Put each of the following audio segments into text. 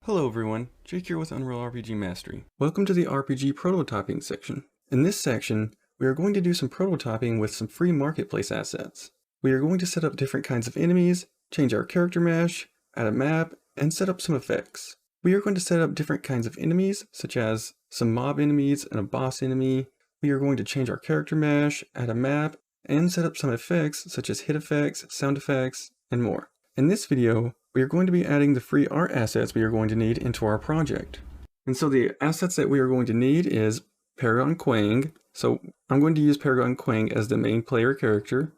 Hello everyone, Jake here with Unreal RPG Mastery. Welcome to the RPG prototyping section. In this section, we are going to do some prototyping with some free marketplace assets. We are going to set up different kinds of enemies, change our character mesh, add a map, and set up some effects. We are going to set up different kinds of enemies, such as some mob enemies and a boss enemy. We are going to change our character mesh, add a map, and set up some effects such as hit effects, sound effects, and more. In this video, we are going to be adding the free art assets we are going to need into our project. And so the assets that we are going to need is Paragon Quang. So I'm going to use Paragon Quang as the main player character.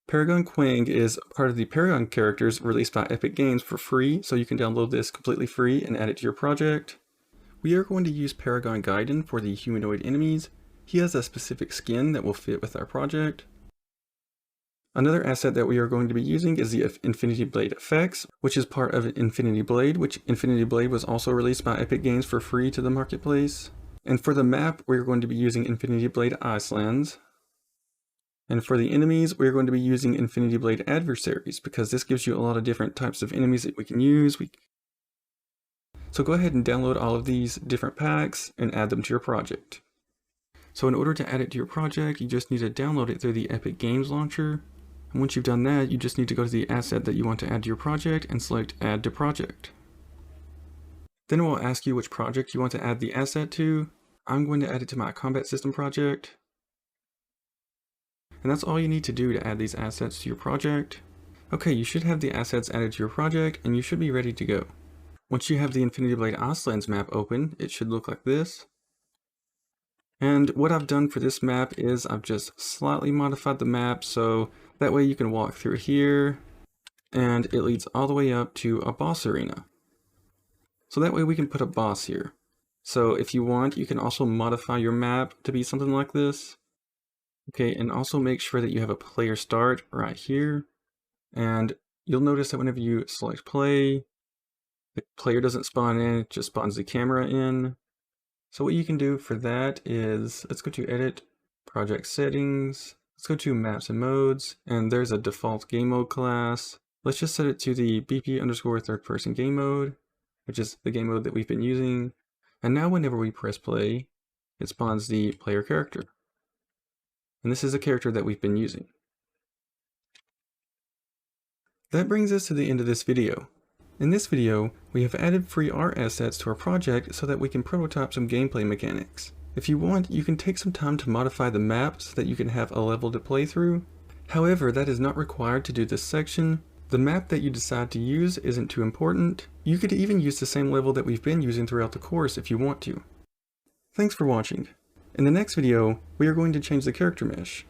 Paragon Quang is part of the Paragon characters released by Epic Games for free, so you can download this completely free and add it to your project. We are going to use Paragon Gaiden for the humanoid enemies. He has a specific skin that will fit with our project. Another asset that we are going to be using is the Infinity Blade effects, which is part of Infinity Blade, which Infinity Blade was also released by Epic Games for free to the marketplace. And for the map, we're going to be using Infinity Blade Icelands. And for the enemies, we're going to be using Infinity Blade Adversaries, because this gives you a lot of different types of enemies that we can use. So go ahead and download all of these different packs and add them to your project. So in order to add it to your project, you just need to download it through the Epic Games launcher. And once you've done that, you just need to go to the asset that you want to add to your project and select Add to Project. Then it will ask you which project you want to add the asset to. I'm going to add it to my combat system project. And that's all you need to do to add these assets to your project. Okay, you should have the assets added to your project and you should be ready to go. Once you have the Infinity Blade Icelands map open, it should look like this. And what I've done for this map is I've just slightly modified the map so that way you can walk through here and it leads all the way up to a boss arena. So that way we can put a boss here. So if you want, you can also modify your map to be something like this. Okay, and also make sure that you have a player start right here. And you'll notice that whenever you select play, the player doesn't spawn in, it just spawns the camera in. So what you can do for that is, let's go to Edit, Project Settings, let's go to Maps and Modes, and there's a default game mode class. Let's just set it to the BP_ third person game mode, which is the game mode that we've been using. And now whenever we press play, it spawns the player character. And this is a character that we've been using. That brings us to the end of this video. In this video, we have added free art assets to our project so that we can prototype some gameplay mechanics. If you want, you can take some time to modify the map so that you can have a level to play through. However, that is not required to do this section. The map that you decide to use isn't too important. You could even use the same level that we've been using throughout the course if you want to. Thanks for watching. In the next video, we are going to change the character mesh.